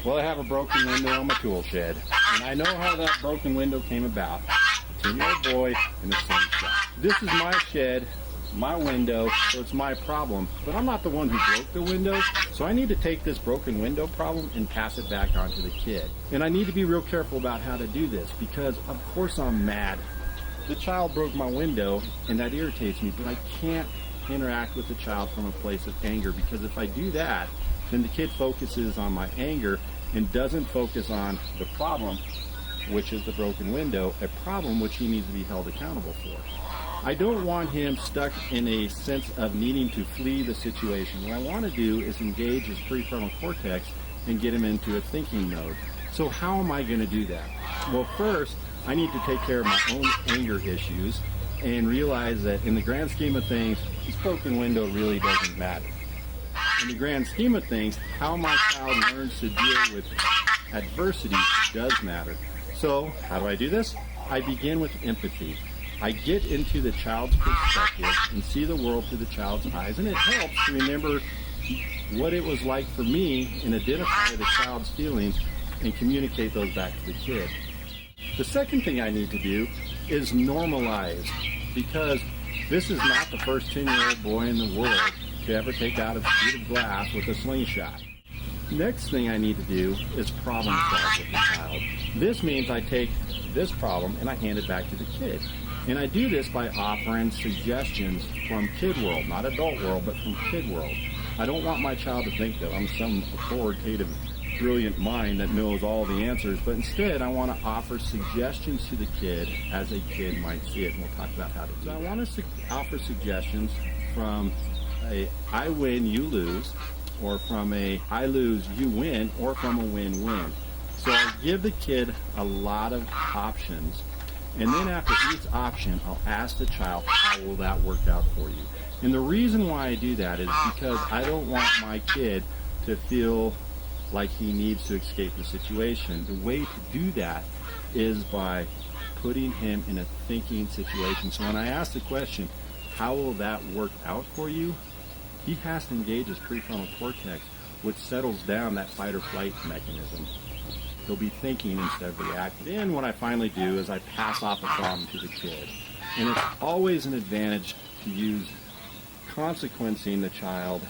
Well, I have a broken window on my tool shed, and I know how that broken window came about. A 10-year-old boy in a slingshot. This is my shed, my window, so it's my problem, but I'm not the one who broke the window, so I need to take this broken window problem and pass it back on to the kid. And I need to be real careful about how to do this, because of course I'm mad. The child broke my window, and that irritates me, but I can't interact with the child from a place of anger, because if I do that, then the kid focuses on my anger and doesn't focus on the problem, which is the broken window, a problem which he needs to be held accountable for. I don't want him stuck in a sense of needing to flee the situation. What I want to do is engage his prefrontal cortex and get him into a thinking mode. So how am I going to do that? Well, first, I need to take care of my own anger issues and realize that in the grand scheme of things, this broken window really doesn't matter. In the grand scheme of things, how my child learns to deal with adversity does matter. So, how do I do this? I begin with empathy. I get into the child's perspective and see the world through the child's eyes, and it helps to remember what it was like for me and identify the child's feelings and communicate those back to the kid. The second thing I need to do is normalize, because this is not the first 10-year-old boy in the world to ever take out a sheet of glass with a slingshot. Next thing I need to do is problem solve with the child. This means I take this problem and I hand it back to the kid. And I do this by offering suggestions from kid world, not adult world, but from kid world. I don't want my child to think that I'm some authoritative, brilliant mind that knows all the answers, but instead I want to offer suggestions to the kid as a kid might see it, and we'll talk about how to do that. So I want to offer suggestions from a I win, you lose, or from a I lose, you win, or from a win-win. So I give the kid a lot of options, and then after each option, I'll ask the child, how will that work out for you? And the reason why I do that is because I don't want my kid to feel like he needs to escape the situation. The way to do that is by putting him in a thinking situation. So when I ask the question, how will that work out for you? He has to engage his prefrontal cortex, which settles down that fight or flight mechanism. He'll be thinking instead of reacting. Then what I finally do is I pass off a problem to the kid. And it's always an advantage to use consequencing the child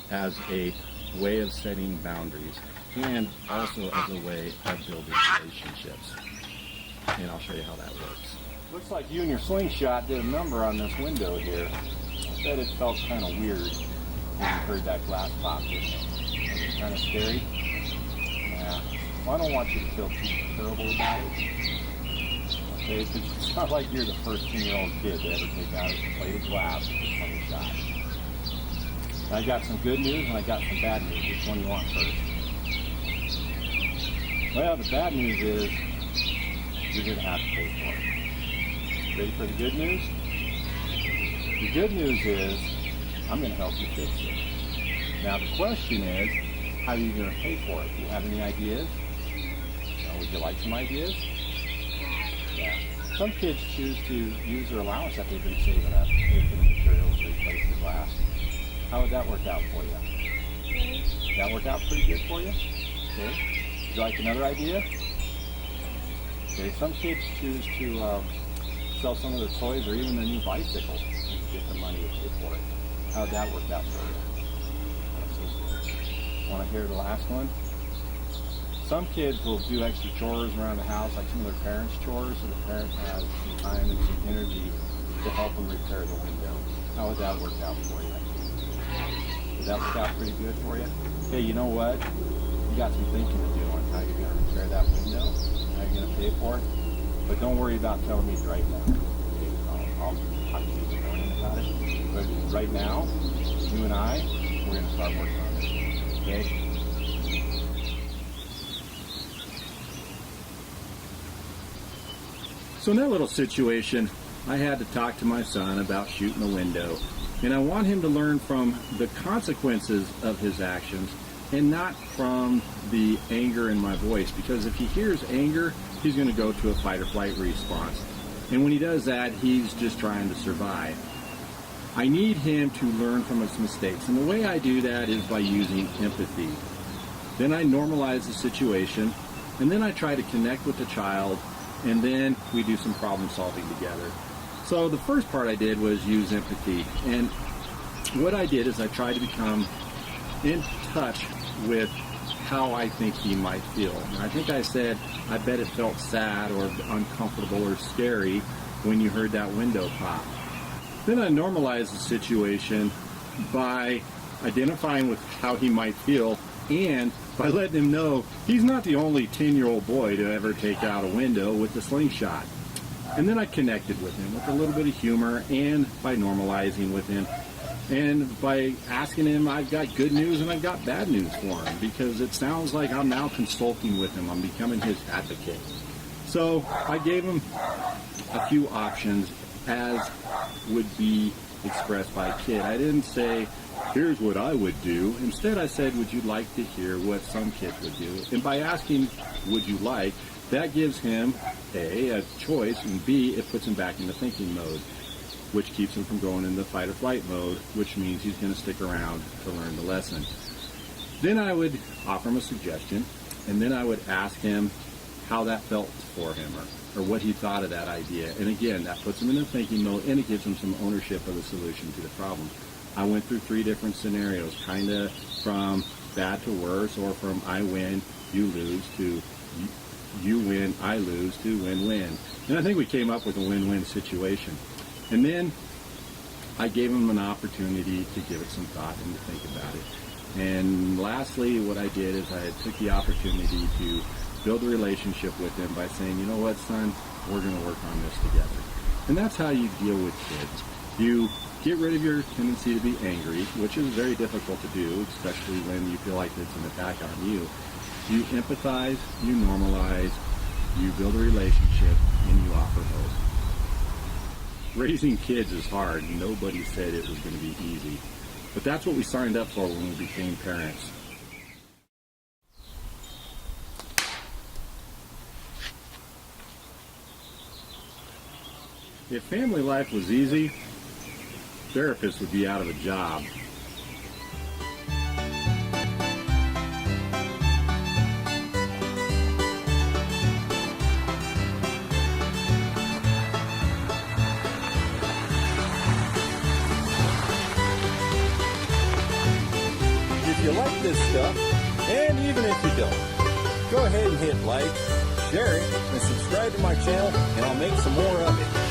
as a way of setting boundaries and also as a way of building relationships. And I'll show you how that works. Looks like you and your slingshot did a number on this window here. I bet it felt kind of weird when you heard that glass pop, didn't it? Was it kind of scary? Yeah. Well, I don't want you to feel too terrible about it. Okay, it's not like you're the first 10-year-old kid to ever take out a plate of glass with a slingshot. I got some good news and I got some bad news. Which one do you want first? Well, the bad news is you're going to have to pay for it. Ready for the good news? The good news is I'm going to help you fix it. Now the question is, how are you going to pay for it? Do you have any ideas? Would you like some ideas? Yeah. Some kids choose to use their allowance that they've been saving up to pay for the materials to replace the glass. How would that work out for you? That work out pretty good for you? Okay. Would you like another idea? Okay. Some kids choose to sell some of their toys or even their new bicycle to get the money to pay for it. How would that work out for you? Want to hear the last one? Some kids will do extra chores around the house, like some of their parents' chores, so the parent has some time and some energy to help them repair the window. How would that work out for you? Does that work out pretty good for you? Hey, you know what? You got some thinking to do on how you're going to repair that window, how you're going to pay for it. But don't worry about telling me right now. Okay? I'll talk to you in the morning about it. But right now, you and I, we're going to start working on this. Okay? So in that little situation, I had to talk to my son about shooting the window. And I want him to learn from the consequences of his actions and not from the anger in my voice. Because if he hears anger, he's going to go to a fight or flight response. And when he does that, he's just trying to survive. I need him to learn from his mistakes. And the way I do that is by using empathy. Then I normalize the situation, and then I try to connect with the child, and then we do some problem solving together. So the first part I did was use empathy, and what I did is I tried to become in touch with how I think he might feel. And I think I said, I bet it felt sad or uncomfortable or scary when you heard that window pop. Then I normalized the situation by identifying with how he might feel and by letting him know he's not the only 10-year-old boy to ever take out a window with the slingshot. And then I connected with him with a little bit of humor and by normalizing with him and by asking him, I've got good news and I've got bad news for him, because it sounds like I'm now consulting with him. I'm becoming his advocate. So I gave him a few options as would be expressed by a kid. I didn't say, here's what I would do. Instead, I said, would you like to hear what some kids would do? And by asking, would you like, that gives him A, a choice, and B, it puts him back in the thinking mode, which keeps him from going into fight or flight mode, which means he's going to stick around to learn the lesson. Then I would offer him a suggestion, and then I would ask him how that felt for him, or what he thought of that idea. And again, that puts him in the thinking mode, and it gives him some ownership of the solution to the problem. I went through 3 different scenarios, kind of from bad to worse, or from I win, you lose, to you win, I lose, to win-win. And I think we came up with a win-win situation. And then I gave him an opportunity to give it some thought and to think about it. And lastly, what I did is I took the opportunity to build a relationship with him by saying, you know what, son, we're going to work on this together. And that's how you deal with kids. You get rid of your tendency to be angry, which is very difficult to do, especially when you feel like it's an attack on you. You empathize, you normalize, you build a relationship, and you offer hope. Raising kids is hard. Nobody said it was going to be easy. But that's what we signed up for when we became parents. If family life was easy, therapists would be out of a job. If you like this stuff, and even if you don't, go ahead and hit like, share it, and subscribe to my channel, and I'll make some more of it.